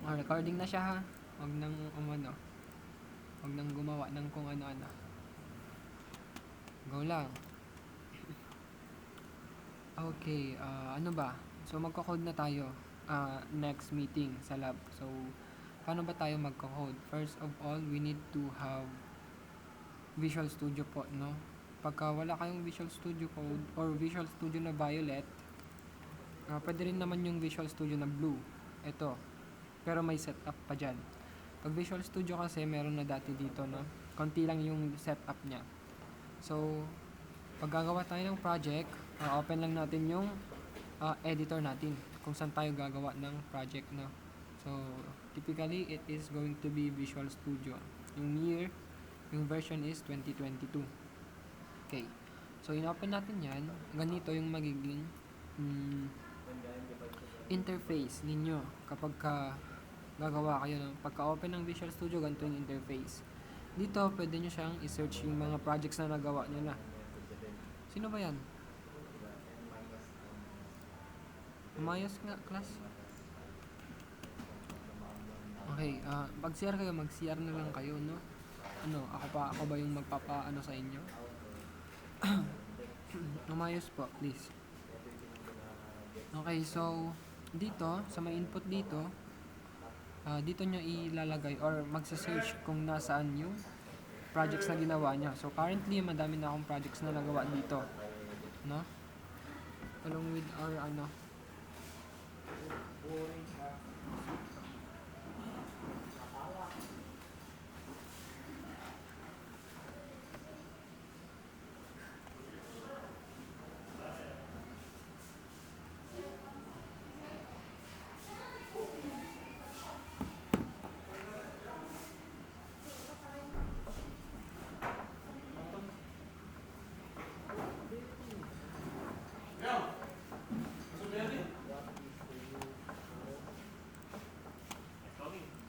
Recording na siya ha. Huwag nang umano. Huwag nang gumawa ng kung ano-ano. Go lang. Okay, ano ba? So magko-code na tayo. Next meeting sa lab. So paano ba tayo magko-code? First of all, we need to have Visual Studio po, no? Pagka wala kayong Visual Studio Code or Visual Studio na violet, pwede rin naman yung Visual Studio na blue. Ito. Pero may setup pa dyan. Pag Visual Studio kasi, meron na dati dito, no? Konti lang yung setup niya. So, pag gagawa tayo ng project, open lang natin yung editor natin kung saan tayo gagawa ng project, no? So, typically, it is going to be Visual Studio. Yung version is 2022. Okay. So, in-open natin yan. Ganito yung magiging interface ninyo kapag gagawa kayo ng pagka-open ng Visual Studio, ganito yung interface. Dito, pwede nyo siyang i-search yung mga projects na nagawa nyo na. Sino ba yan? Umayos nga, class. Okay, mag-CR kayo, mag-CR na lang kayo, no? Ako ba yung magpapaano sa inyo? Umayos po, please. Okay, so dito, sa may input dito, dito nyo ilalagay or magsa-search kung nasaan yung projects na ginawa nyo. So currently, madami na akong projects na nagawa dito, no? Along with our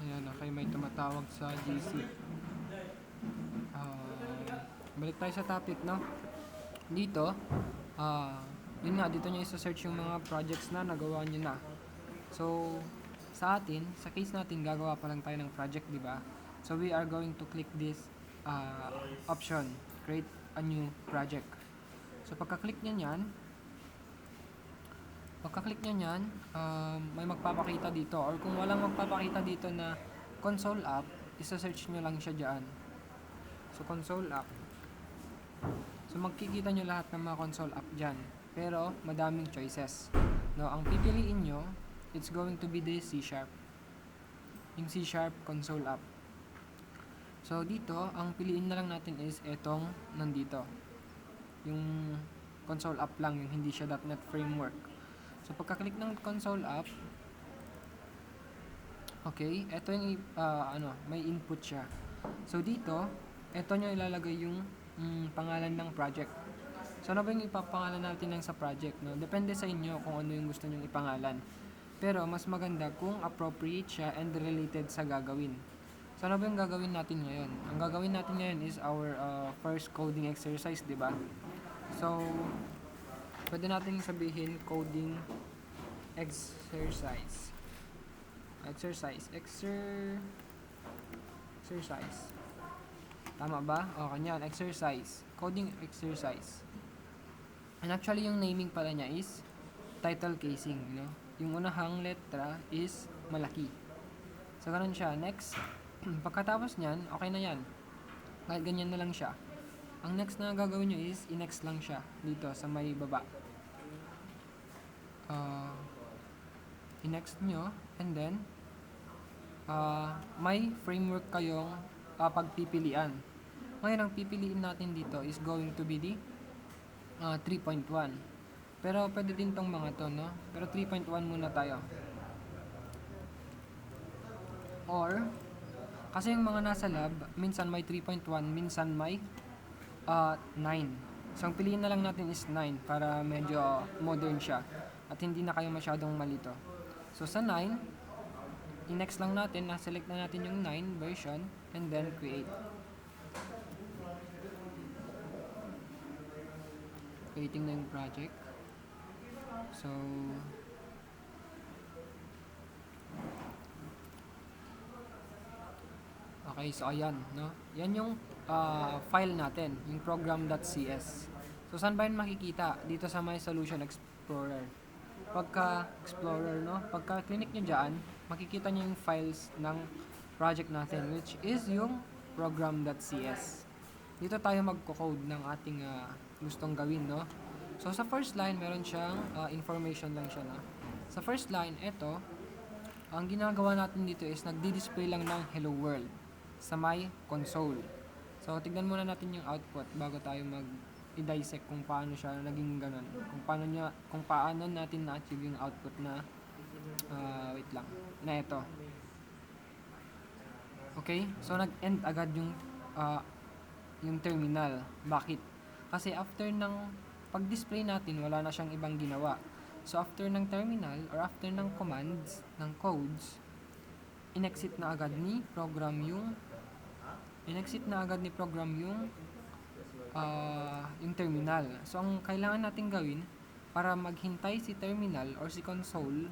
ayan, okay, may tumatawag sa GC. Balik tayo sa topic, no? Dito, yun nga, dito nyo isa-search yung mga projects na nagawa nyo na. So, sa case natin, gagawa pa lang tayo ng project, di ba? So, we are going to click this option, create a new project. So, pagka-click nyo yan, may magpapakita dito. Or kung walang magpapakita dito na console app, isa-search nyo lang siya dyan. So, console app. So, magkikita nyo lahat ng mga console app dyan. Pero, madaming choices. No, ang pipiliin nyo, it's going to be the C#. Yung C# console app. So, dito, ang piliin na lang natin is etong nandito. Yung console app lang, yung hindi siya .NET Framework. So, pagka-click ng console app, okay, ito yung may input siya. So, dito, ito nyo ilalagay yung pangalan ng project. So, ano ba yung ipapangalan natin lang sa project, no? Depende sa inyo kung ano yung gusto nyong ipangalan. Pero, mas maganda kung appropriate siya and related sa gagawin. So, ano ba yung gagawin natin ngayon? Ang gagawin natin ngayon is our first coding exercise, di ba? So, pwede natin sabihin coding exercise. Exercise. Tama ba? O, kanyan. Exercise. Coding exercise. And actually, yung naming pala niya is title casing, you know? Yung unahang letra is malaki. So, ganun siya. Next, pagkatapos niyan, okay na yan. Kahit ganyan na lang siya. Ang next na gagawin nyo is, i-next lang siya dito sa may baba. I-next nyo, and then, may framework kayong pagpipilian. Ngayon, ang pipiliin natin dito is going to be the 3.1. Pero, pwede din tong mga to, no? Pero 3.1 muna tayo. Or, kasi yung mga nasa lab, minsan may 3.1, minsan may 9. So, ang piliin na lang natin is 9 para medyo modern siya at hindi na kayo masyadong malito. So, sa 9, i-next lang natin, na-select na natin yung 9 version and then create. Creating na yung project. So, Okay, so ayan, no? Yan yung file natin, yung program.cs. So saan ba yun makikita? Dito sa My Solution Explorer. Pagka Explorer, no? Pagka clinic nyo dyan, makikita nyo yung files ng project natin, which is yung program.cs. Dito tayo magko-code ng ating gustong gawin, no? So sa first line, meron siyang information lang siya, no? Sa first line, ito, ang ginagawa natin dito is nagdi-display lang ng hello world sa my console. So, tignan muna natin yung output bago tayo i-dissect kung paano siya naging ganun. Kung paano natin na-achieve yung output na, wait lang, na ito. Okay? So, nag-end agad yung terminal. Bakit? Kasi after ng pag-display natin, wala na siyang ibang ginawa. So, after ng terminal or after ng commands, ng codes, in-exit na agad ni program yung terminal. So, ang kailangan natin gawin para maghintay si terminal or si console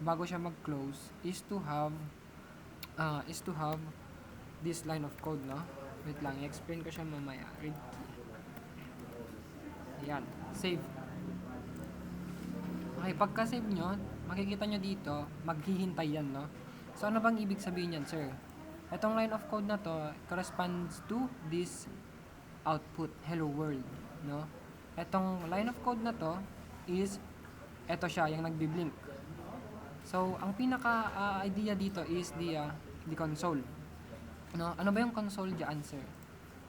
bago siya mag-close is to have this line of code, no? Wait lang, i-explain ko siya mamaya. Read key. Ayan, save. Okay, pagka-save nyo, makikita nyo dito, maghihintay yan, no? So, ano bang ibig sabihin yan, sir? Itong line of code na to corresponds to this output, hello world, no? Itong line of code na to is, eto siya, yung nagbi-blink. So, ang pinaka-idea dito is the console. No? Ano ba yung console dyan, sir?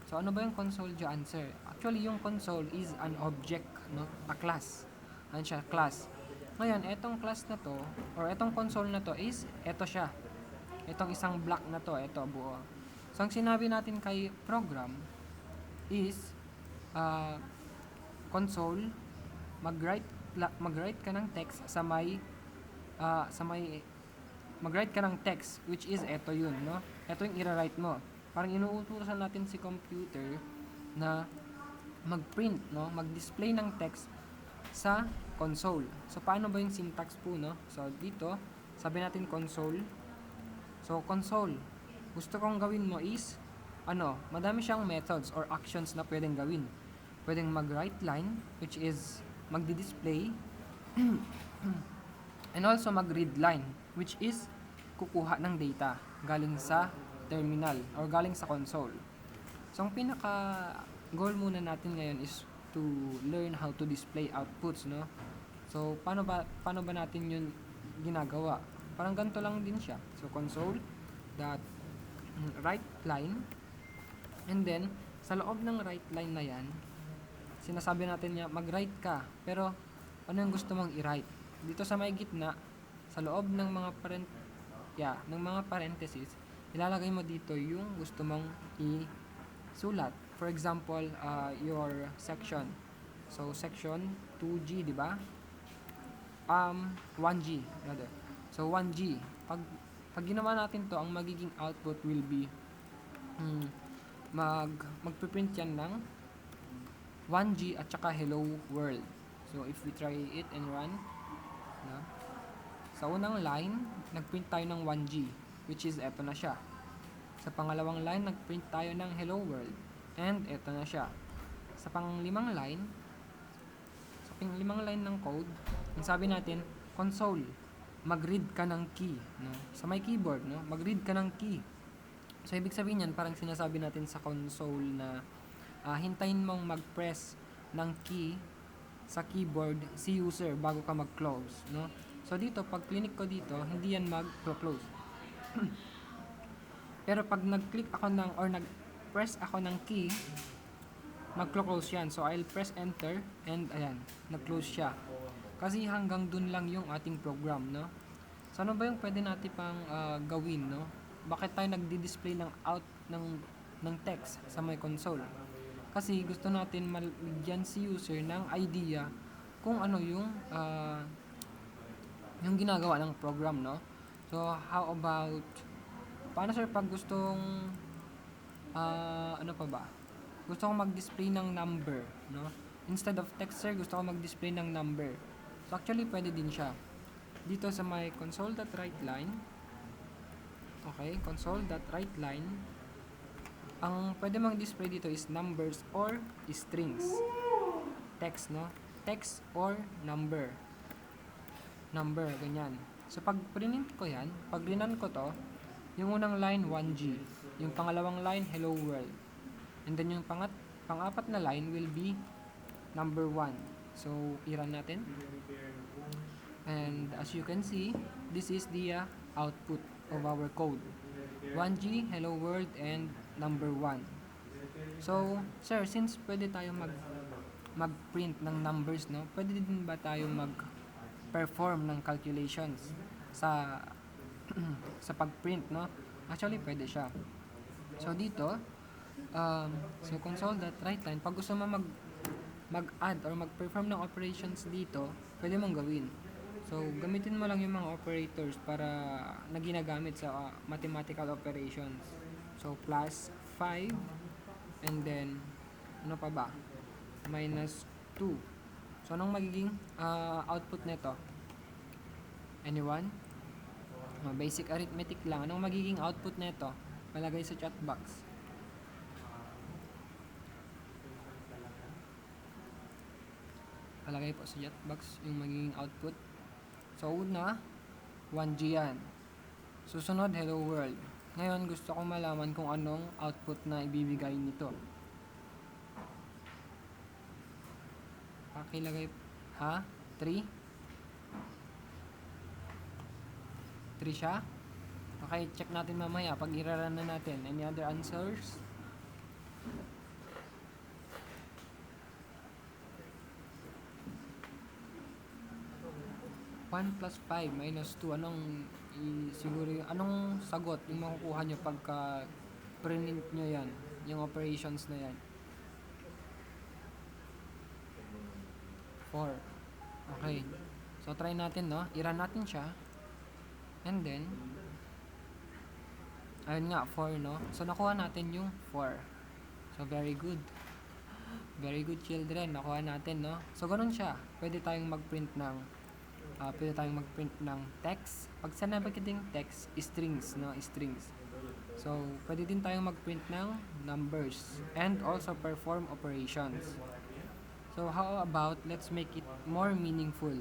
So, ano ba yung console dyan, sir? Actually, yung console is an object, no? A class. Ano siya? Class. Ngayon, etong class na to, or etong console na to is, eto siya. Etong isang block na to, eto, buo. So, ang sinabi natin kay program is, console, mag-write ka ng text mag-write ka ng text, which is eto yun, no? Eto yung i-write mo. Parang inuutusan natin si computer na mag-print, no? Mag-display ng text sa console. So, paano ba yung syntax po, no? So, dito, sabi natin console. So, console. Gusto kong gawin mo is, madami siyang methods or actions na pwedeng gawin. Pwedeng mag-write line, which is magdi-display. And also mag-read line, which is kukuha ng data galing sa terminal or galing sa console. So, ang pinaka-goal muna natin ngayon is to learn how to display outputs, no? So, paano ba natin yun ginagawa? Parang ganito lang din siya. So, console dot write line, and then sa loob ng write line na yan, sinasabi natin niya mag-write ka, pero ano yung gusto mong i-write? Dito sa may gitna, sa loob ng mga parentheses, ilalagay mo dito yung gusto mong isulat. For example, your section. So, section 2G, di ba? 1G, rather. So, 1G. Pag ginawa natin to, ang magiging output will be magpiprint yan ng 1G at saka hello world. So, if we try it and run, no? Sa unang line, nagprint tayo ng 1G, which is eto na siya. Sa pangalawang line, nagprint tayo ng hello world, and eto na siya. Sa panglimang line ng code, ang sabi natin, console, mag-read ka ng key, no? Sa may keyboard, no? Mag-read ka ng key. So, ibig sabihin yan, parang sinasabi natin sa console na hintayin mong mag-press ng key sa keyboard si user bago ka mag-close, no? So, dito, pag clinic ko dito, hindi yan mag-close. Pero pag nag-click ako nag-press ako ng key, mag-close yan. So, I'll press enter, and ayan, nag-close siya. Kasi hanggang dun lang yung ating program, no? So, ano ba yung pwede natin pang gawin, no? Bakit tayo nagdi-display ng text sa my console? Kasi gusto natin malagyan si user ng idea kung ano yung ginagawa ng program, no? So, how about, paano sir pag gustong, gusto kong mag-display ng number, no? Instead of text, sir, gusto kong mag-display ng number. So, actually, pwede din siya. Dito sa my console.writeLine, Okay, console.writeLine. Ang pwede mang display dito is numbers or strings. Text, no? Text or number. Number, ganyan. So, pag print ko yan, pag rinan ko to, yung unang line, 1G. Yung pangalawang line, hello world. And then yung pang-apat na line will be number 1. So, i-run natin. And as you can see, this is the output of our code. 1G, hello world, and number 1. So, sir, since pwede tayo mag-print ng numbers, no? Pwede din ba tayo mag-perform ng calculations sa sa pag-print, no? Actually, pwede siya. So, dito, so console.writeLine, pag gusto mo mag-add or mag-perform ng operations dito, pwede mong gawin. So, gamitin mo lang yung mga operators para na ginagamit sa mathematical operations. So, plus 5, and then, ano pa ba? Minus 2. So, anong magiging output nito? Anyone? Basic arithmetic lang. Anong magiging output nito? Palagay sa chat box. Palagay po sa chat box yung magiging output. So, una, 1G yan. Susunod, hello world. Ngayon, gusto ko malaman kung anong output na ibibigay nito. Pakilagay, 3? 3 siya? Okay, check natin mamaya pag iraran na natin. Any other answers? One plus 5 minus 2. Anong sagot yung makukuha nyo pagka print nyo yan? Yung operations na yan. 4. Okay. So, try natin, no? I-run natin siya. And then, ayun nga, 4, no? So, nakuha natin yung 4. So, very good. Very good, children. Nakuha natin, no? So, ganun siya. Pwede tayong mag-print ng text. Pag sinabi kiting text, strings, no? Strings. So, pwede din tayong mag-print ng numbers and also perform operations. So, how about let's make it more meaningful?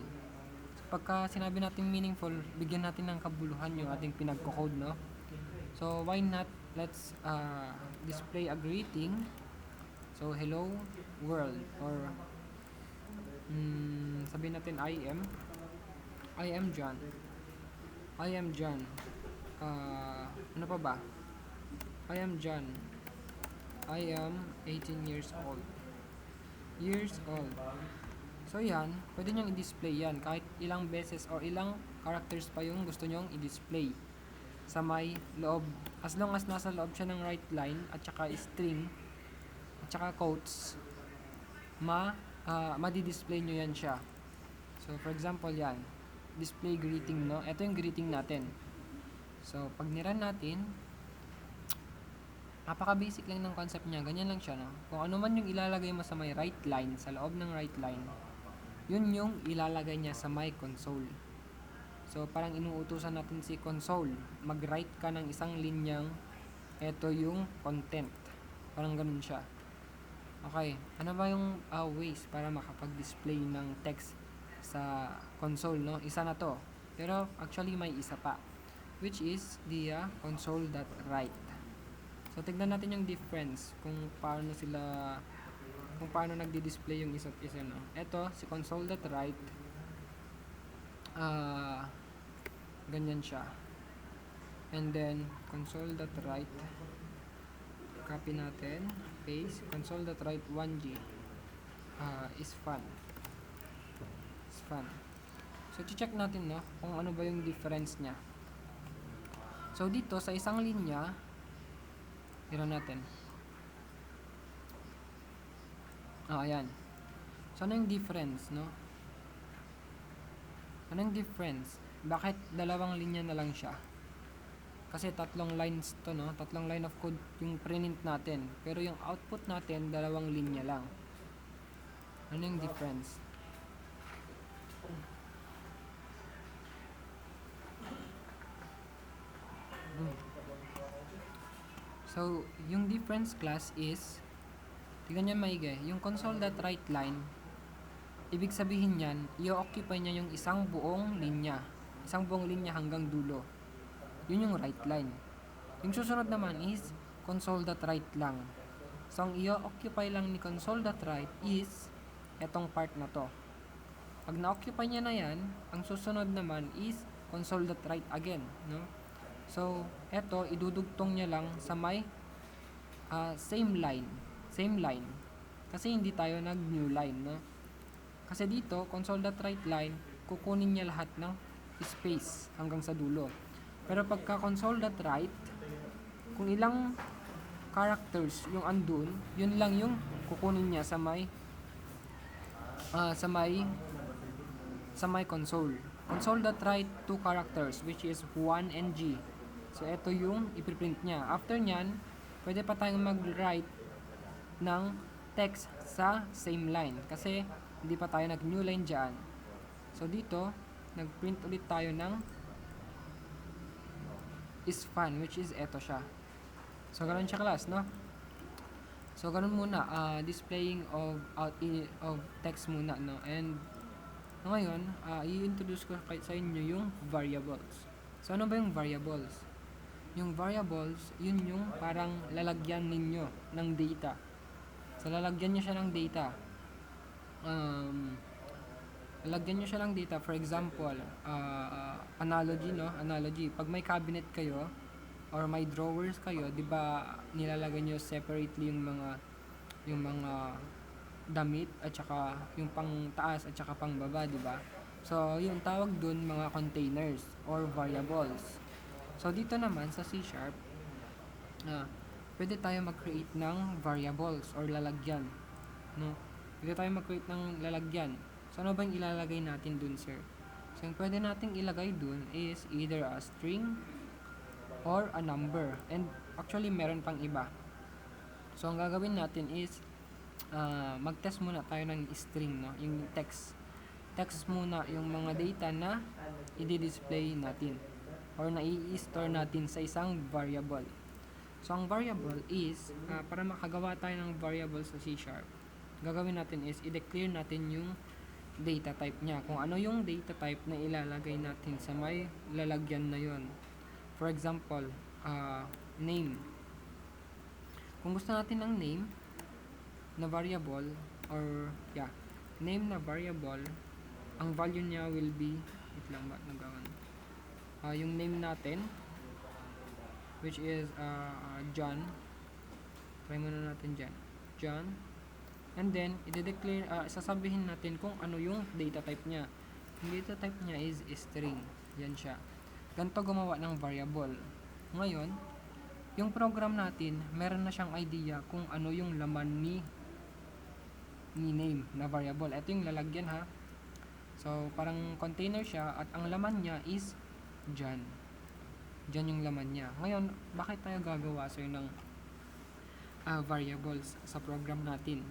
So, pagka sinabi natin meaningful, bigyan natin ng kabuluhan yung ating pinagko-code, no? So, why not let's display a greeting. So, hello world, or sabihin natin I am John. Ano pa ba? I am John. I am 18 years old. So yan, pwede nyong i-display yan kahit ilang beses o ilang characters pa yung gusto nyong i-display sa may loob. As long as nasa loob siya ng writeLine at saka string at saka quotes, madi-display nyo yan siya. So for example yan, display greeting, no? Ito yung greeting natin. So pag niran natin, napaka-basic lang ng concept niya. Ganyan lang siya, no? Kung ano man yung ilalagay mo sa may writeLine, sa loob ng writeLine, yun yung ilalagay niya sa my console. So, parang inuutusan natin si console. Mag-write ka ng isang linyang, eto yung content. Parang ganun siya. Okay. Ano ba yung ways para makapag-display ng text sa console, no? Isa na to. Pero, actually, may isa pa. Which is the console.write. So, tignan natin yung difference kung paano nagdi-display yung isa't isa, no? Ito, si console.write, ganyan siya. And then, console.write, copy natin, paste, console.write 1G, is fun. So, check natin, no, kung ano ba yung difference niya. So, dito, sa isang linya, tira natin. Ayan. So, ano yung difference, no? Anong difference? Bakit dalawang linya na lang siya? Kasi tatlong lines to, no? Tatlong line of code yung print natin. Pero yung output natin, dalawang linya lang. Ano yung difference? So, yung difference class is, tignan nyo maigi, yung console.write line, ibig sabihin yan, i-occupy niya yung isang buong linya. Isang buong linya hanggang dulo. Yun yung write line. Yung susunod naman is console.write lang. So, ang i-occupy lang ni console.write is etong part na to. Pag na-occupy niya na yan, ang susunod naman is console.write again, no? So, eto, idudugtong niya lang sa may same line. Same line. Kasi hindi tayo nag-new line, no? Kasi dito, console.write line, kukunin niya lahat ng space hanggang sa dulo. Pero pagka console.write, kung ilang characters yung andun, yun lang yung kukunin niya sa may console. Console.write 2 characters which is 1 and G. So ito yung ipiprint niya. After nyan, pwede pa tayong mag-write ng text sa same line kasi hindi pa tayo nag-new line dyan. So dito, nag-print ulit tayo ng is fun, which is eto siya. So ganun siya class, no? So ganun muna, displaying of text muna, no? And ngayon, i-introduce ko sa inyo yung variables. So ano ba yung variables? Yung variables, yun yung parang lalagyan ninyo ng data. So lalagyan nyo siya ng data. Lalagyan nyo siya ng data. For example, analogy, no? Analogy. Pag may cabinet kayo, or may drawers kayo, 'di ba nilalagay niyo separately yung mga damit at saka yung pang taas at saka pang baba, 'di ba? So, yung tawag dun mga containers or variables. So, dito naman sa C#, pwede tayo mag-create ng variables or lalagyan, no? Pwede tayo mag-create ng lalagyan. So, ano ba yung ilalagay natin dun, sir? So, yung pwede nating ilagay dun is either a string or a number. And actually, meron pang iba. So, ang gagawin natin is mag-test muna tayo ng string, no? Yung text. Text muna yung mga data na i-display natin or na i-store natin sa isang variable. So, ang variable is, para makagawa tayo ng variable sa C#, gagawin natin is i-declare natin yung data type niya. Kung ano yung data type na ilalagay natin sa may lalagyan na yon. For example, name. Kung gusto natin ng name na variable or name na variable, ang value niya will be yung name natin which is John. Try muna natin dyan. John. And then, i-declare, sasabihin natin kung ano yung data type niya. Yung data type niya is string. Yan siya. Ganito gumawa ng variable. Ngayon, yung program natin, meron na siyang idea kung ano yung laman ni name na variable. Ito yung lalagyan, ha. So, parang container siya at ang laman niya is John. John yung laman niya. Ngayon, bakit tayo gagawa ng variables sa program natin?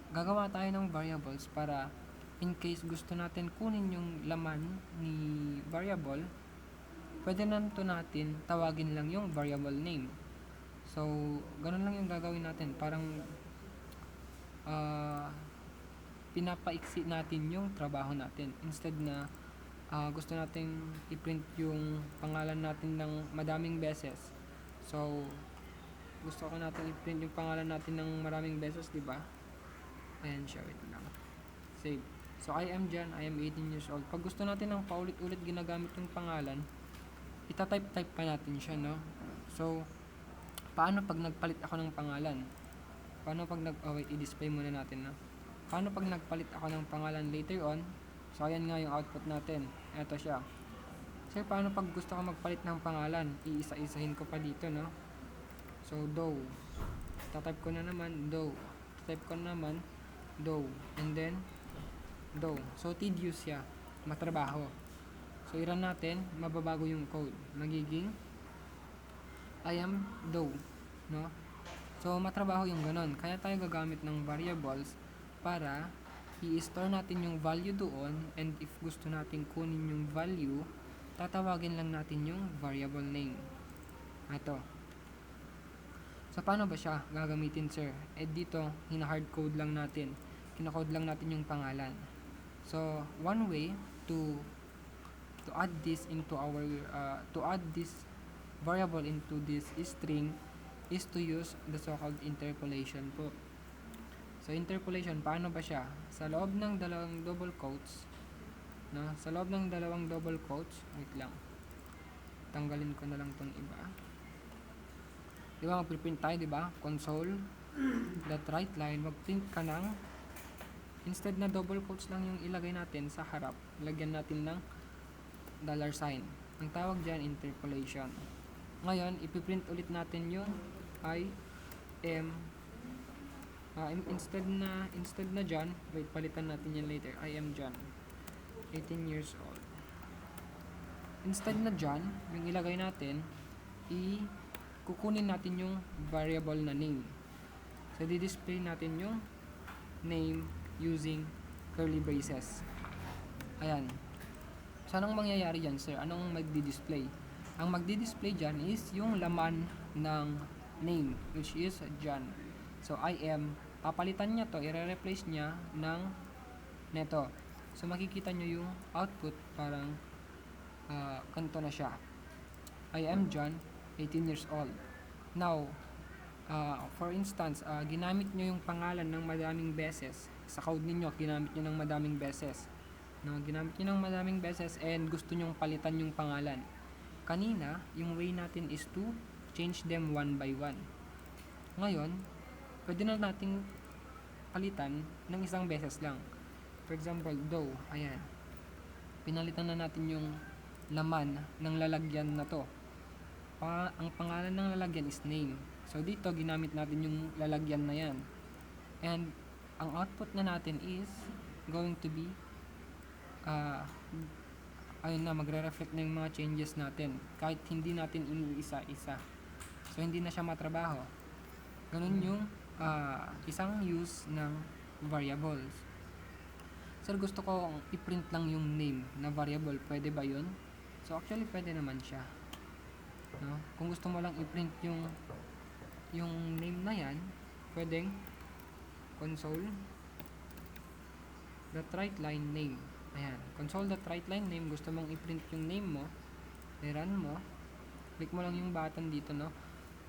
Gagawa tayo ng variables para in case gusto natin kunin yung laman ni variable, pwede nanto natin tawagin lang yung variable name. So, ganun lang yung gagawin natin. Parang pinapaiksi natin yung trabaho natin. Instead na gusto natin i-print yung pangalan natin ng madaming beses. So, gusto ko natin i-print yung pangalan natin ng maraming beses, di ba? Ayan siya, wait lang. Save. So, I am John, I am 18 years old. Pag gusto natin ng paulit-ulit ginagamit yung pangalan, itatype-type pa natin siya, no? So, paano pag nagpalit ako ng pangalan? Paano pag i-display muna natin, no? Paano pag nagpalit ako ng pangalan later on? So, ayan nga yung output natin. Ito siya. So, paano pag gusto ko magpalit ng pangalan? Iisa-isahin ko pa dito, no? So, Doe. Tatype ko na naman, Doe. Type ko na naman, Doe. And then, Doe. So, tedious siya. Matrabaho. So, i-run natin, mababago yung code. Magiging, I am Doe. No? So, matrabaho yung ganon. Kaya tayo gagamit ng variables para i-store natin yung value doon, and if gusto natin kunin yung value, tatawagin lang natin yung variable name. Ito. So, paano ba siya gagamitin, sir? Dito, hina-hardcode lang natin. Kinakode lang natin yung pangalan. So, one way to add this into our to add this variable into this string is to use the so-called interpolation po. So, interpolation, paano ba siya? Sa loob ng dalawang double quotes, no? Sa loob ng dalawang double quotes, wait lang. Tanggalin ko na lang tong iba. Di ba, magpiprint tayo, di ba? Console, that right line, magprint ka ng, instead na double quotes lang yung ilagay natin sa harap, lagyan natin ng $sign. Ang tawag dyan, interpolation. Ngayon, ipiprint ulit natin yung I am, instead na John, wait, palitan natin yan later, I am John, 18 years old. Instead na John, yung ilagay natin, kukunin natin yung variable na name. So, di-display natin yung name using curly braces. Ayan. So, anong mangyayari dyan, sir? Anong magdi-display? Ang magdi-display dyan is yung laman ng name, which is John. So, I am, papalitan niya to, i-replace niya ng neto. So, makikita nyo yung output, parang ganito na siya. I am John, 18 years old. Now, for instance, ginamit nyo yung pangalan ng madaming beses. Sa code ninyo, ginamit nyo ng madaming beses. No, ginamit nyo ng madaming beses and gusto nyong palitan yung pangalan. Kanina, yung way natin is to change them one by one. Ngayon, pwede na nating palitan ng isang beses lang. For example, though, ayan. Pinalitan na natin yung laman ng lalagyan na to. Ang pangalan ng lalagyan is name. So, dito, ginamit natin yung lalagyan na yan. And, ang output na natin is going to be ayun na, magre-reflect na yung mga changes natin kahit hindi natin iniisa-isa. So, hindi na siya matrabaho. Ganun yung isang use ng variables. Sir, gusto ko i-print lang yung name na variable. Pwede ba yun? So, actually, pwede naman siya. No? Kung gusto mo lang i-print yung name na yan, pwedeng console that right line name. Ayan, console that right line name. Gusto mong i-print yung name mo, i-run mo, click mo lang yung button dito, no?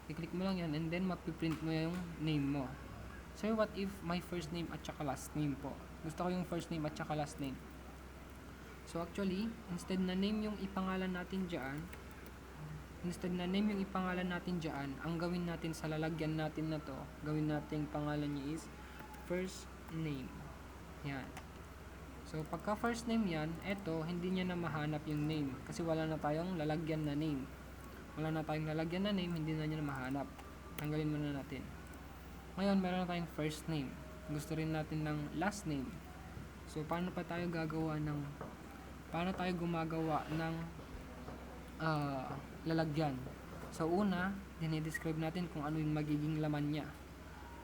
I-click mo lang yan and then mapiprint mo yung name mo. So, what if my first name at saka last name po? Gusto ko yung first name at saka last name. So, actually, instead na name yung ipangalan natin dyan, ang gawin natin sa lalagyan natin na to, gawin natin pangalan niya is first name. Yan. So, pagka first name yan, eto, hindi niya na mahanap yung name. Kasi wala na tayong lalagyan na name. Hindi na niya na mahanap. Tanggalin muna natin. Ngayon, meron na tayong first name. Gusto rin natin ng last name. So, paano tayo gumagawa ng lalagyan? So, una, dinidescribe natin kung ano yung magiging laman niya.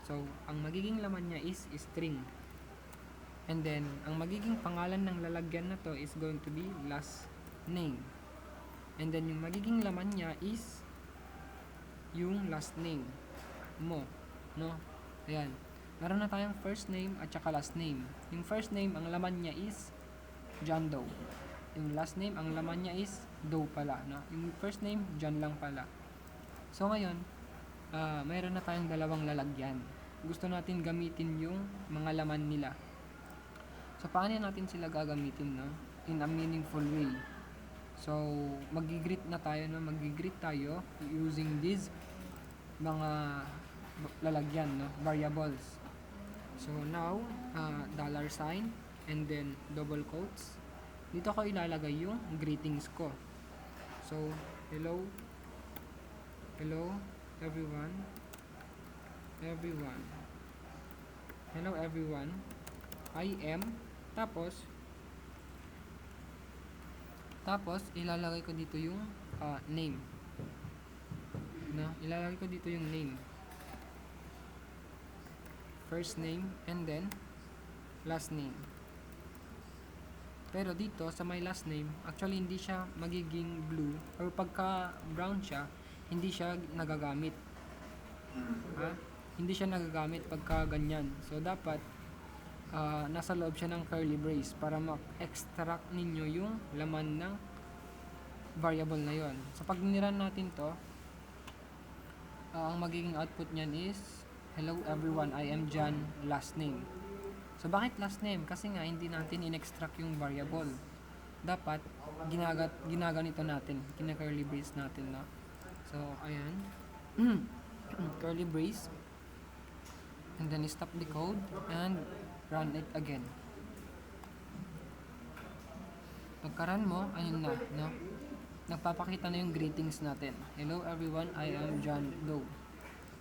So, ang magiging laman niya is string. And then, ang magiging pangalan ng lalagyan na to is going to be last name. And then, yung magiging laman niya is yung last name mo. No? Ayan. Meron na tayong first name at saka last name. Yung first name, ang laman niya is John Doe. Yung last name, ang laman niya is Doe pala. No? Yung first name, John lang pala. So, ngayon, mayroon na tayong dalawang lalagyan. Gusto natin gamitin yung mga laman nila. So, paano natin sila gagamitin, no? In a meaningful way. So, mag-greet tayo using these mga lalagyan, no? Variables. So, now, $sign and then double quotes. Dito ko ilalagay yung greetings ko. So, hello everyone. Hello everyone. I am, tapos ilalagay ko dito yung name. No? Ilalagay ko dito yung name. First name and then last name. Pero dito sa my last name, actually hindi siya magiging blue or pagka brown siya, hindi siya nagagamit. Ha? Hindi siya nagagamit pagka ganyan. So, dapat nasa loob siya ng curly brace para ma-extract ninyo yung laman ng variable na yon. So, pag niran natin to, ang magiging output niyan is, hello everyone, I am John, last name. So, bakit last name? Kasi nga, hindi natin in-extract yung variable. Dapat, ginaganito natin. Kina-curly brace natin, no? So, ayan. Curly brace. And then, stop the code and run it again. Pagka-run mo, ayun na, no? Nagpapakita na yung greetings natin. Hello everyone, I am John Doe.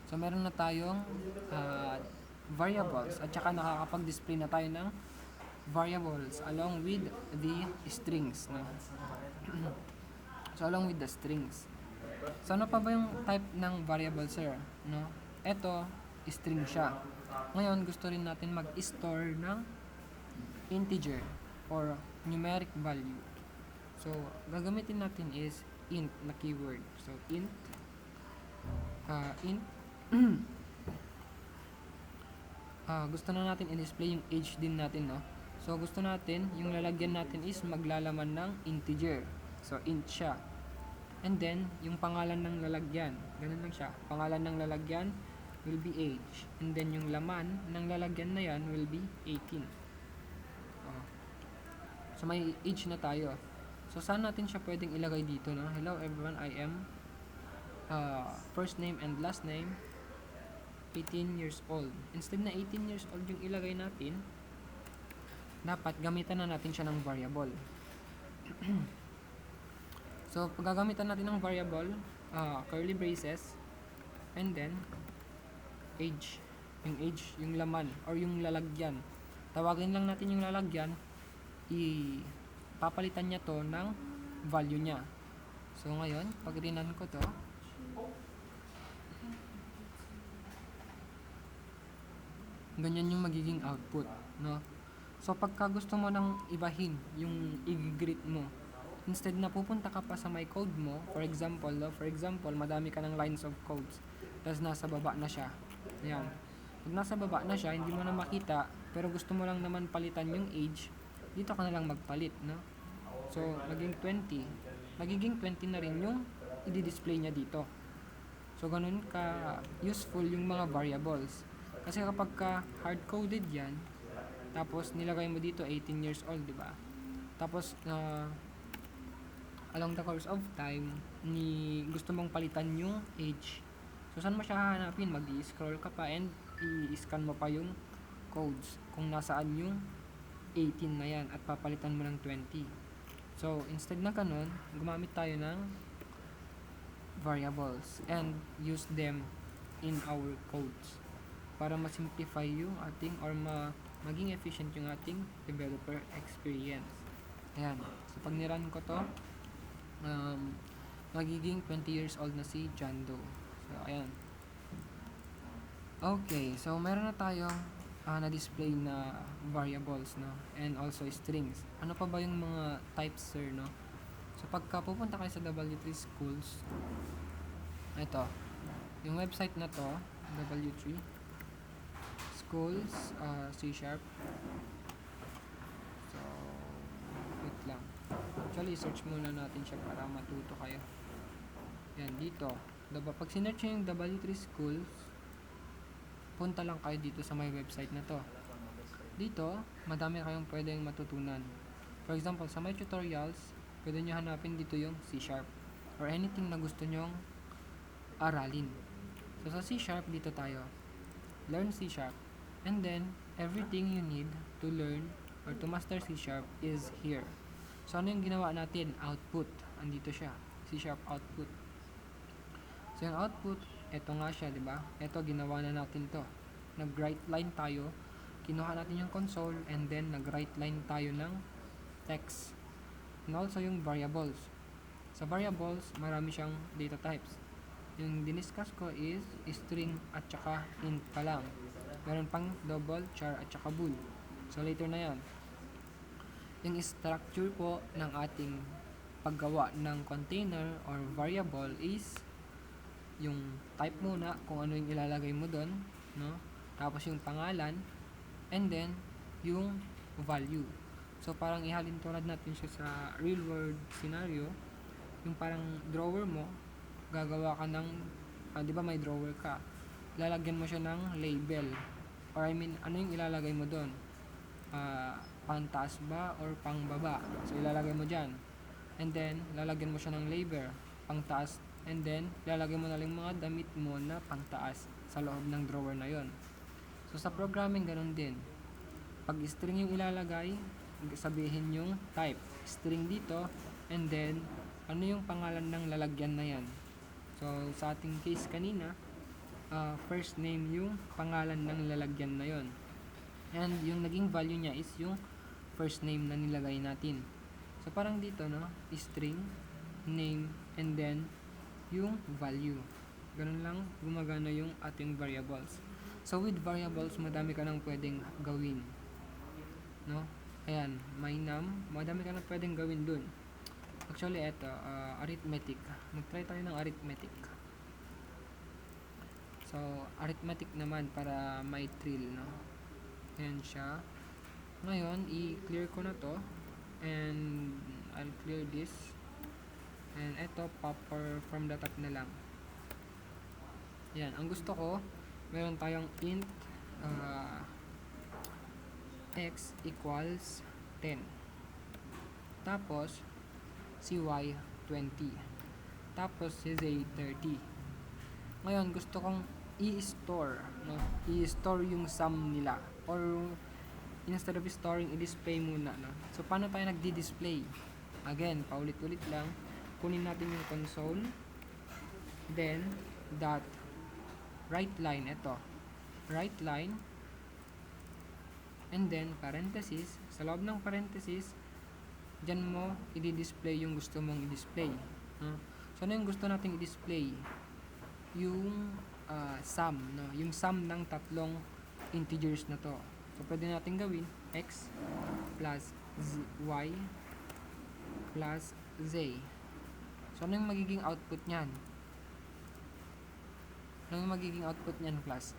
So, meron na tayong variables at saka nakakapag-display na tayo ng variables along with the strings. No? So, along with the strings. So, ano pa ba yung type ng variable, sir? No? Ito, string siya. Ngayon, gusto rin natin mag-store ng integer or numeric value. So, gagamitin natin is int na keyword. So, int gusto na natin i-display yung age din natin, no? So, gusto natin, yung lalagyan natin is maglalaman ng integer. So, int siya. And then, yung pangalan ng lalagyan, ganun lang siya. Pangalan ng lalagyan will be age. And then, yung laman ng lalagyan na yan will be 18. So, may age na tayo. So, saan natin siya pwedeng ilagay dito, no? Hello everyone, I am first name and last name 18 years old. Instead na 18 years old yung ilagay natin, dapat gamitan na natin siya ng variable. So, pag gagamitan natin ng variable, curly braces, and then age. Yung age, yung laman, or yung lalagyan. Tawagin lang natin yung lalagyan, papalitan niya to ng value niya. So, ngayon, pag rinan ko to, ganyan yung magiging output, no? So, pagka gusto mo nang ibahin yung i-greet mo, instead na pupunta ka pa sa my code mo, for example, madami ka ng lines of codes, tapos nasa baba na siya. Ayan. Pag nasa baba na siya, hindi mo na makita, pero gusto mo lang naman palitan yung age, dito ka na lang magpalit, no? So, naging 20. Nagiging 20 na rin yung i-display niya dito. So, ganun ka useful yung mga variables. Kasi kapag ka hard-coded yan, tapos nilagay mo dito 18 years old, di ba? Tapos, along the course of time, gusto mong palitan yung age. So, saan mo siya hahanapin? Mag-i-scroll ka pa and i-scan mo pa yung codes kung nasaan yung 18 na yan at papalitan mo ng 20. So, instead na ganun, gumamit tayo ng variables and use them in our codes para ma-simplify yung ating or maging efficient yung ating developer experience. Ayan. So, pag niran ko to, magiging 20 years old na si John Doe. So, ayan. Okay. So, meron na tayong na-display na variables, no? And also strings. Ano pa ba yung mga types, sir, no? So, pagka pupunta kayo sa W3 Schools, ito, yung website na to, W3 Schools, C#. So, wait lang. Actually, search muna natin siya para matuto kayo. Yan, dito. Pag sinearch nyo yung W3 Schools, punta lang kayo dito sa my website na to. Dito, madami kayong pwedeng matutunan. For example, sa my tutorials, pwede nyo hanapin dito yung C# or anything na gusto nyong aralin. So, sa C# dito tayo. Learn C#. And then, everything you need to learn or to master C# is here. So, ano yung ginawa natin? Output. Andito siya. C# output. So, yung output, ito nga siya, di ba? Ito, ginawa na natin to. Nag-write line tayo, kinuha natin yung console, and then nag-write line tayo ng text. And also yung variables. Sa variables, marami siyang data types. Yung diniscuss ko is string at saka int pa lang. Meron pang double, char at saka bool. So, later na yan. Yung structure po ng ating paggawa ng container or variable is yung type muna, kung ano yung ilalagay mo doon, no? Tapos yung pangalan, and then yung value. So parang ihalin tulad natin siya sa real world scenario, yung parang drawer mo, gagawa ka ng, 'di ba may drawer ka, lalagyan mo siya ng label, or I mean, ano yung ilalagay mo doon, pantaas ba or pangbaba, so ilalagay mo dyan, and then lalagyan mo siya ng label pangtaas, and then lalagyan mo na lang mga damit mo na pangtaas sa loob ng drawer na yon. So sa programming ganun din, pag string yung ilalagay, sabihin yung type string dito, and then ano yung pangalan ng lalagyan na yan. So sa ating case kanina, first name yung pangalan ng lalagyan na yon, and yung naging value niya is yung first name na nilagay natin. So parang dito, no, string name and then yung value, ganun lang gumagana yung ating variables. So with variables, madami ka nang pwedeng gawin, no? Ayan, my num, madami ka nang pwedeng gawin dun. Actually, eto, arithmetic. Mag-try tayo ng arithmetic. So, arithmetic naman para may trill, no? Ayan siya. Ngayon, i-clear ko na to. And, I'll clear this. And, eto, popper from the top na lang. Ayan, ang gusto ko, meron tayong int x equals 10. Tapos, si y 20. Tapos, si z 30. Ngayon, gusto kong i-store, no? I-store yung sum nila, or instead of storing, i-display muna, no? So paano tayo nagdi-display? Again, paulit-ulit lang, kunin natin yung console, then dot right line, ito right line, and then parenthesis. Sa loob ng parenthesis, dyan mo i-display yung gusto mong i-display, no? So ano yung gusto nating i-display? Yung sum, no? Yung sum ng tatlong integers na to. So pwede natin gawin x plus y plus z. So ano yung magiging output niyan? Ano yung magiging output niyan, class?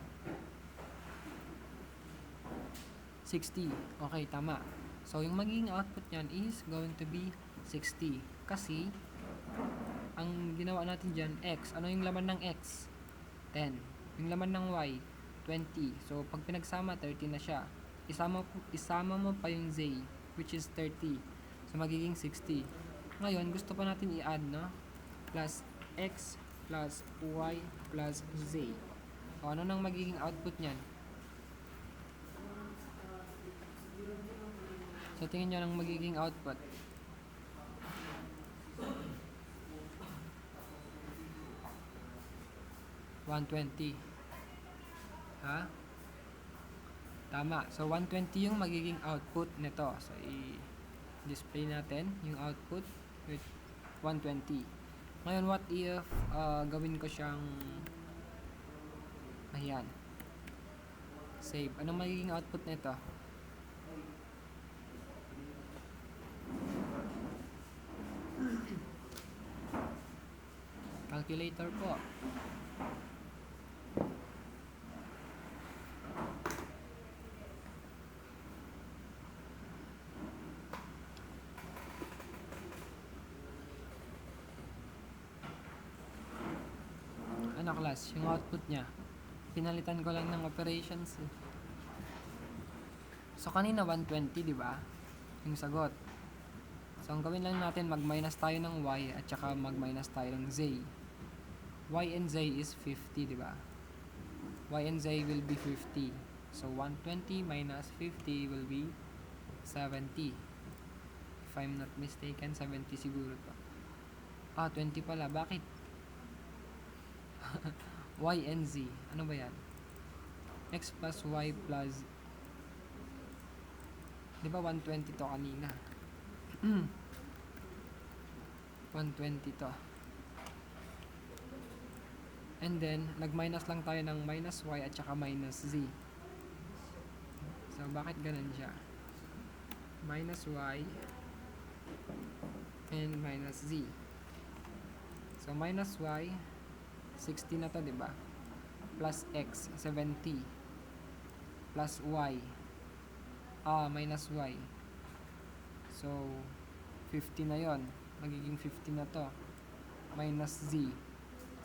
60. Okay, tama. So yung magiging output niyan is going to be 60 kasi ang ginawa natin dyan, x. Ano yung laman ng x? 10. Yung laman ng y, 20. So, pag pinagsama, 30 na siya. Isama mo pa yung z, which is 30. So, magiging 60. Ngayon, gusto pa natin i-add, no? Plus x plus y plus z. O, ano nang magiging output niyan? So, tingin nyo ang magiging output. $120. Ha? Tama. So, 120 yung magiging output nito. So, i-display natin yung output with 120. Ngayon, what if gawin ko siyang ayan, save. Anong magiging output nito? Calculator po. Ano, class? Yung output niya. Pinalitan ko lang ng operations. So, kanina 120, di ba? Yung sagot. So, ang gawin lang natin, mag-minus tayo ng y at saka mag-minus tayo ng z. Y and z is 50, di ba? Y and z will be 50. So, 120 minus 50 will be 70. If I'm not mistaken, 70 siguro to. 20 pala. Bakit? Y and z. Ano ba yan? X plus y plus... Di ba 120 to kanina? 120 to. And then, nag-minus lang tayo ng minus y at saka minus z. So, bakit ganun siya? Minus y and minus z. So, minus y 60 na to, di ba? Plus x, 70. Plus y. Minus y. So, 50 na yon. Magiging 50 na to. Minus z.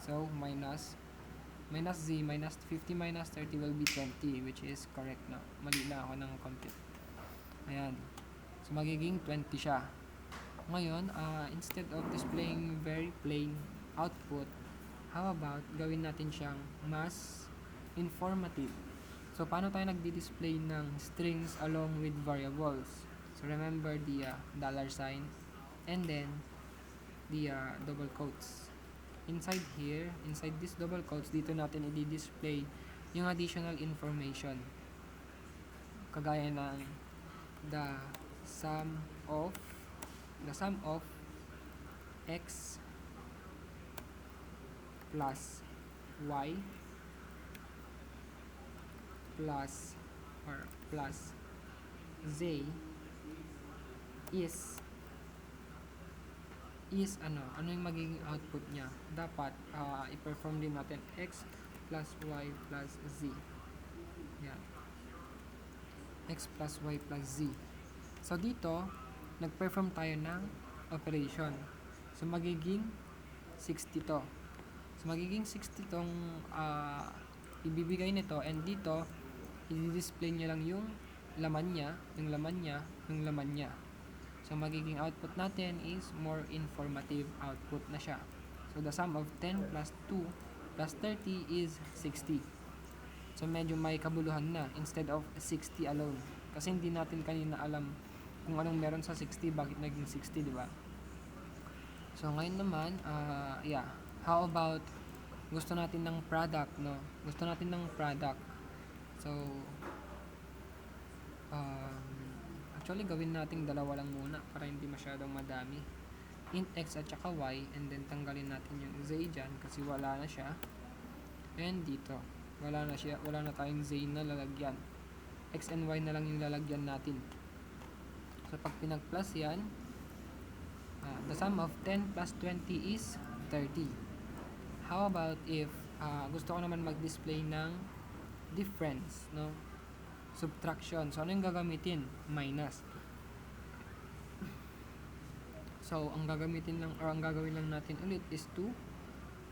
So, minus z minus 50 minus 30 will be 20, which is correct na. Mali na ako ng compute. Ayan. So, magiging 20 siya. Ngayon, instead of displaying very plain output, how about gawin natin siyang mas informative? So, paano tayo nagdi-display ng strings along with variables? So, remember the dollar sign and then the double quotes. Inside here, inside this double quotes, dito natin i-display yung additional information. Kagaya ng the sum of x plus y plus z is ano yung magiging output niya. Dapat i-perform din natin x plus y plus z. Yan. X plus y plus z. So dito, nag-perform tayo ng operation. So magiging 60 to. So magiging 60 tong ibibigay nito, and dito i-display niya lang yung laman niya. So, magiging output natin is more informative output na siya. So, the sum of 10 plus 2 plus 30 is 60. So, medyo may kabuluhan na instead of 60 alone. Kasi hindi natin kanina alam kung anong meron sa 60, bakit naging 60, di ba? So, ngayon naman, how about gusto natin ng product, no? Gusto natin ng product. So, actually, gawin natin dalawa lang muna para hindi masyadong madami. Int x at saka y, and then tanggalin natin yung z dyan kasi wala na siya. And dito, wala na tayong z na lalagyan. X and y na lang yung lalagyan natin. So, pag pinag-plus yan, the sum of 10 plus 20 is 30. How about if gusto ko naman mag-display ng difference, no? Subtraction. So, ano yung gagamitin? Minus. So, ang gagawin lang natin ulit is to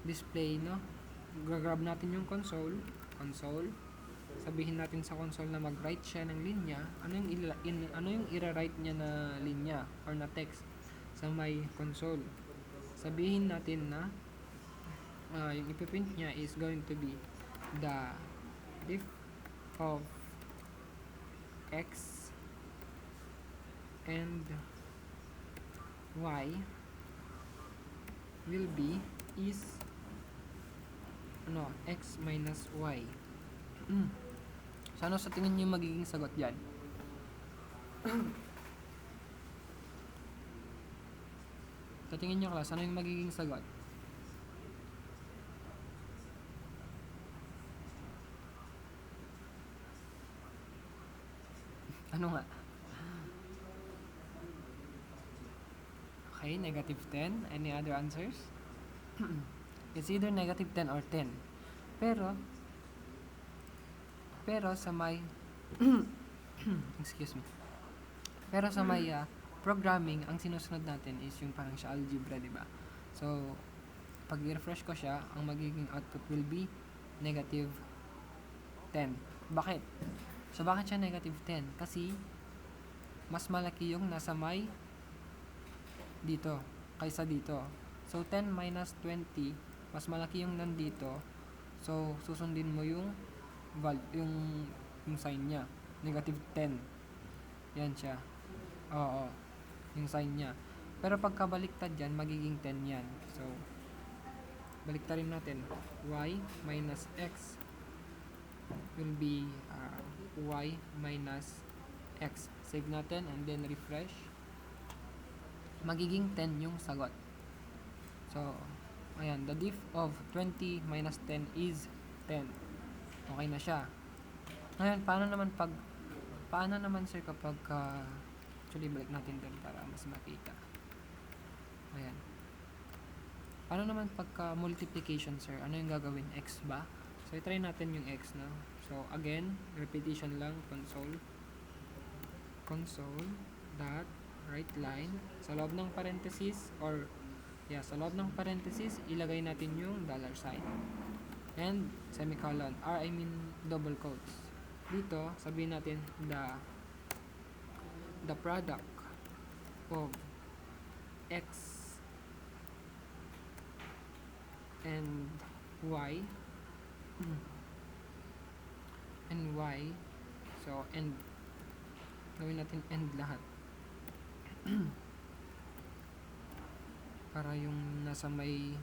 display, no? Gagrab natin yung console. Sabihin natin sa console na mag-write siya ng linya. Ano yung i-write niya na linya or na text sa may console? Sabihin natin na yung ipiprint niya is going to be the diff of x and y will be is x minus y. So, ano sa tingin niyo magiging sagot dyan? Sa tingin niyo, class, ano yung magiging sagot? Ano nga? Okay, negative 10. Any other answers? It's either negative 10 or 10. Pero sa may excuse me. Pero sa may programming, ang sinusunod natin is yung parang sa algebra, di ba? So, pag i-refresh ko siya, ang magiging output will be negative 10. Bakit? So, bakit siya negative 10? Kasi, mas malaki yung nasa may dito, kaysa dito. So, 10 minus 20, mas malaki yung nandito. So, susundin mo yung sign niya. Negative 10. Yan siya. Oo. Yung sign niya. Pero pagkabaliktad yan, magiging 10 yan. So, baliktarin natin. Y minus x will be y minus x. Save natin and then refresh. Magiging 10 yung sagot. So, ayan. The diff of 20 minus 10 is 10. Okay na siya. Ngayon, paano naman sir kapag actually balik natin doon para mas makita. Ayan. Paano naman pagka multiplication, sir? Ano yung gagawin? X ba? So, i-try natin yung X, no? So, again, repetition lang, console dot right line sa loob ng parenthesis sa loob ng parenthesis ilagay natin yung dollar sign and semicolon double quotes. Dito sabihin natin the product of x and y so and gawin natin end lahat para yung nasa may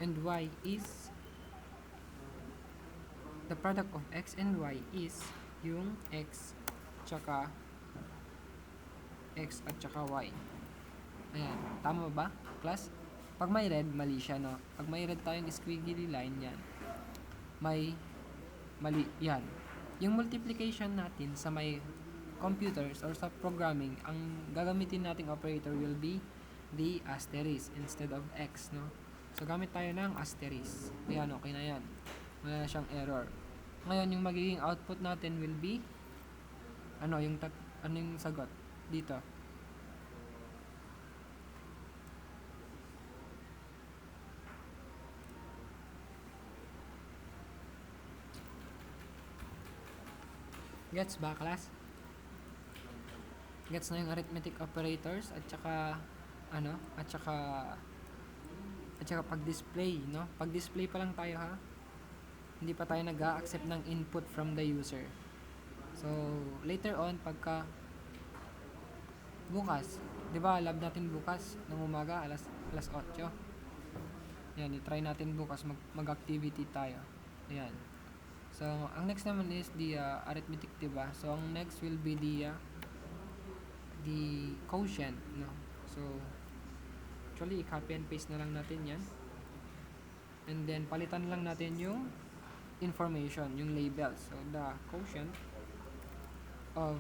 and y is the product of x and y is yung x at saka y. Ayan, tama ba class? Pag may red, mali siya, no? Pag may red tayong squiggly line, yan may mali yan. Yung multiplication natin sa may computers or sa programming, ang gagamitin nating operator will be the asterisk instead of x, no? So gamit tayo ng asterisk. Ayan, okay na yan. Wala na siyang error. Ngayon, yung magiging output natin will be ano yung sagot dito. Gets ba, class? Gets na yung arithmetic operators at saka pag-display, no? Pag-display pa lang tayo, ha? Hindi pa tayo nag-a-accept ng input from the user. So, later on, pagka bukas, di ba, lab natin bukas ng umaga, alas 8. Yan, i-try natin bukas mag-activity tayo. Ayan. So, ang next naman is the arithmetic, di ba? So, ang next will be the quotient, no? So, actually, i-copy and paste na lang natin yan. And then, palitan lang natin yung information, yung labels. So, the quotient of,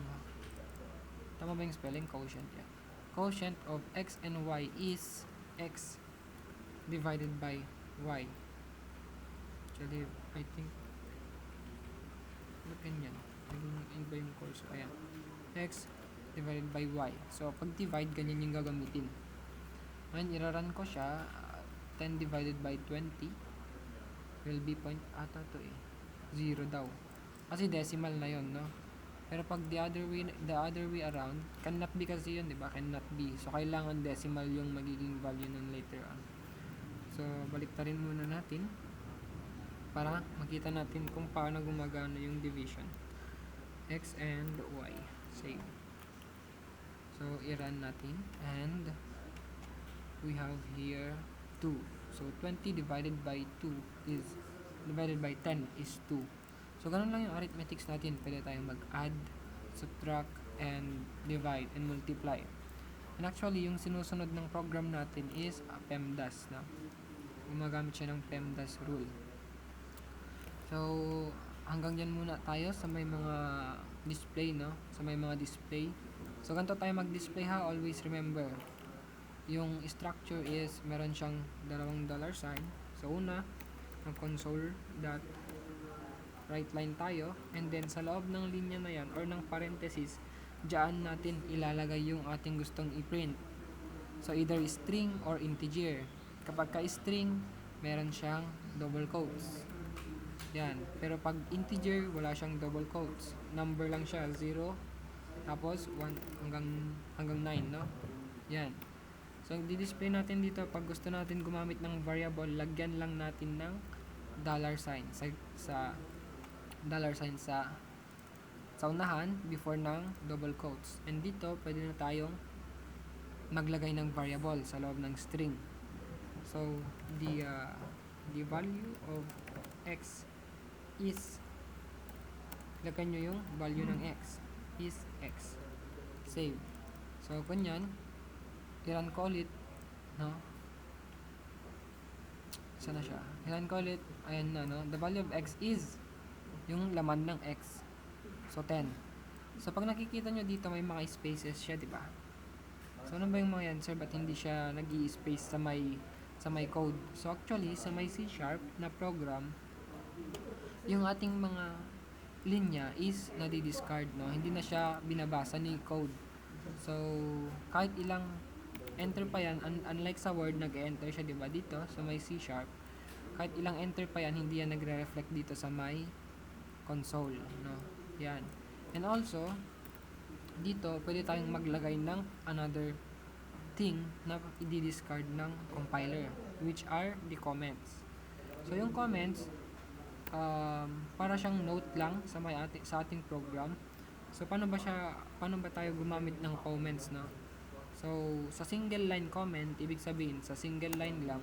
tama ba yung spelling? Quotient, yeah. Quotient of x and y is x divided by y. Actually, I think, look in yan. Naging ba yung course? Ayan. X divided by y. So, pag divide, ganyan yung gagamitin. Ngayon, iraran ko siya. 10 divided by 20 will be point ata to 0 daw. Kasi decimal na yon, no? Pero pag the other way around, cannot be kasi yun, di ba? Cannot be. So, kailangan decimal yung magiging value nun later on. So, baliktarin muna natin para makita natin kung paano gumagana yung division. X and Y. Save. So, i-run natin. And we have here 2. So, 20 divided by 10 is 2. So, ganun lang yung arithmetics natin. Pwede tayong mag-add, subtract, and divide, and multiply. And actually, yung sinusunod ng program natin is PEMDAS, no? Gumagamit siya ng PEMDAS rule. So, hanggang dyan muna tayo sa may mga display, no? Sa may mga display. So, ganito tayo mag-display, ha? Always remember, yung structure is, meron siyang dalawang dollar sign. So, una, mag-console dot right line tayo. And then, sa loob ng linya na yan, or ng parenthesis, dyan natin ilalagay yung ating gustong i-print. So, either string or integer. Kapag ka-string, meron siyang double quotes. Yan. Pero pag integer, wala siyang double quotes. Number lang siya, 0, tapos 1 hanggang 9, no? Yan. So, di-display natin dito, pag gusto natin gumamit ng variable, lagyan lang natin ng dollar sign sa dollar sign sa unahan before ng double quotes. And dito, pwede na tayong maglagay ng variable sa loob ng string. So, the value of x is, lagyan nyo yung value ng x is x. Save. So, kunyan, i-run ko ulit, no? Sana siya. I-run ko ulit, ayan na, no? The value of x is yung laman ng x. So, 10. So, pag nakikita nyo dito, may mga spaces siya, di ba? So, ano ba yung mga yan, sir? Ba't hindi siya nag-i-space sa may sa my code. So actually, sa my C# na program, yung ating mga linya is nadi-discard, no? Hindi na siya binabasa ni code. So, kahit ilang enter pa yan, unlike sa Word, nag-enter siya, di ba? Dito, sa may C#, kahit ilang enter pa yan, hindi yan nagre-reflect dito sa my console, no? Yan. And also, dito, pwede tayong maglagay ng another thing na i-discard ng compiler, which are the comments. So, yung comments, para siyang note lang sa ating program. So, paano ba tayo gumamit ng comments, no? So, sa single line comment, ibig sabihin, sa single line lang,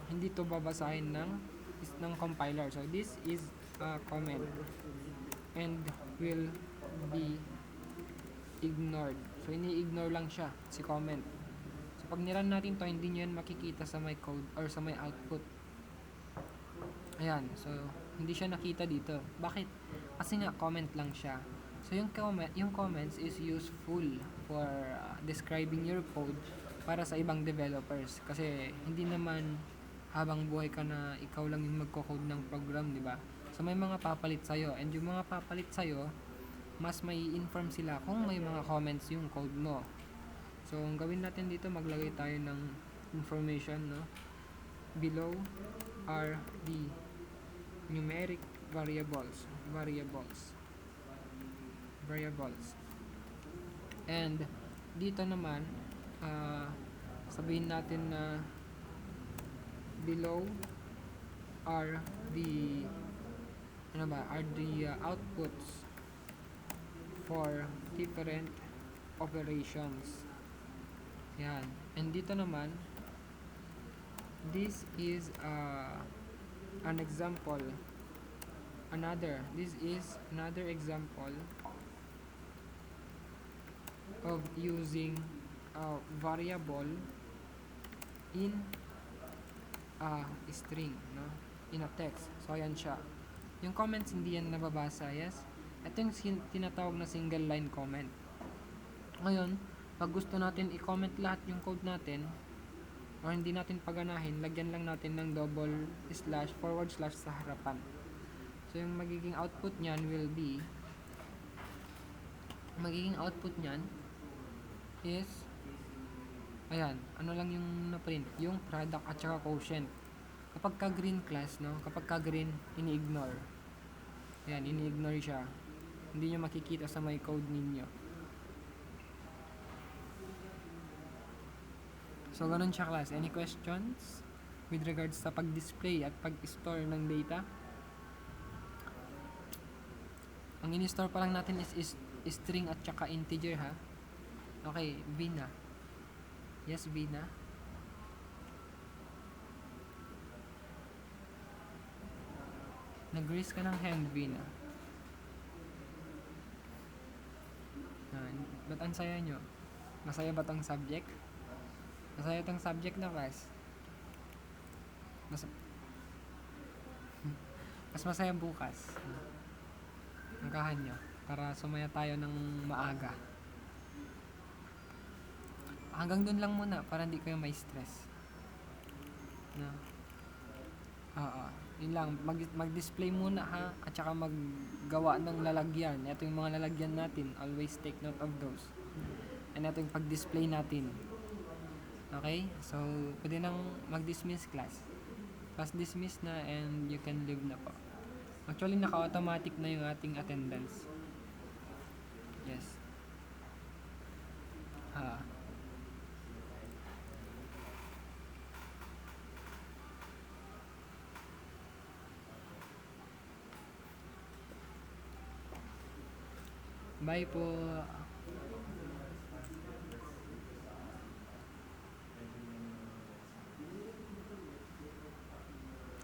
hindi to babasahin ng compiler. So, this is a comment and will be ignored. So, ini-ignore lang siya, si comment. So, pag niran natin to, hindi nyo yan makikita sa my code or sa my output. Ayan, so, hindi siya nakita dito. Bakit? Kasi nga, comment lang siya. So, yung comments is useful for describing your code para sa ibang developers. Kasi, hindi naman habang buhay ka na ikaw lang yung magko-code ng program, di ba? So, may mga papalit sa'yo. And yung mga papalit sa'yo, mas may inform sila kung may mga comments yung code mo. So, ang gawin natin dito, maglagay tayo ng information, no? Below are the numeric variables. And dito naman, sabihin natin na below are the outputs for different operations. Yan. And dito naman, this is an example. This is another example of using a variable in a string, no? In a text. So, ayan siya. Yung comments, hindi yan nababasa, yes? Ito yung tinatawag na single line comment. Ngayon, pag gusto natin i-comment lahat yung code natin, o hindi natin paganahin, lagyan lang natin ng double slash, forward slash sa harapan. So, yung magiging output nyan is, ayan, ano lang yung na-print? Yung product at saka quotient. Kapag ka green class, no? Kapag ka green, ini-ignore. Ayan, ini-ignore siya. Hindi nyo makikita sa my code ninyo. So, ganun siya class. Any questions with regards sa pag-display at pag-store ng data? Ang in-store pa lang natin is string at saka integer, ha? Okay, Vina. Yes, Vina. Nag-raise ka ng hand, Vina. Ba't ang saya nyo? Masaya ba tong subject? Masaya tong subject na class? Mas masaya bukas. Angkahan nyo para sumaya tayo ng maaga. Hanggang dun lang muna para hindi kayo may stress. No? Oo. Yun lang. Mag-display muna, ha? At saka maggawa ng lalagyan. Ito yung mga lalagyan natin. Always take note of those. And ito yung pag-display natin. Okay? So, pwede nang mag-dismiss class. Class dismiss na and you can leave na po. Actually, naka-automatic na yung ating attendance. Yes. Ha. Bye po.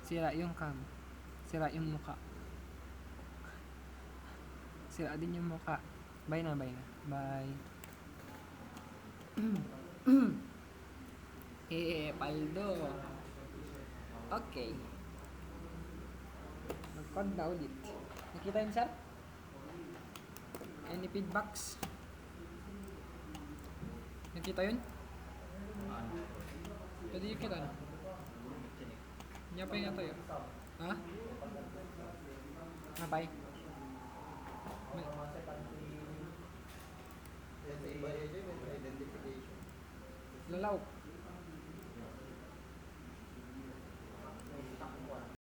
Sira yung cam. Sira yung muka. Sira din yung muka. Bye na. Bye. Paldo. Okay. Mag-code na ulit. Nakita yun, sir? Any feedbacks? Nakita yun? Tadi kita na. Nyapay nga tayo. Ha? Napay? Lalaw.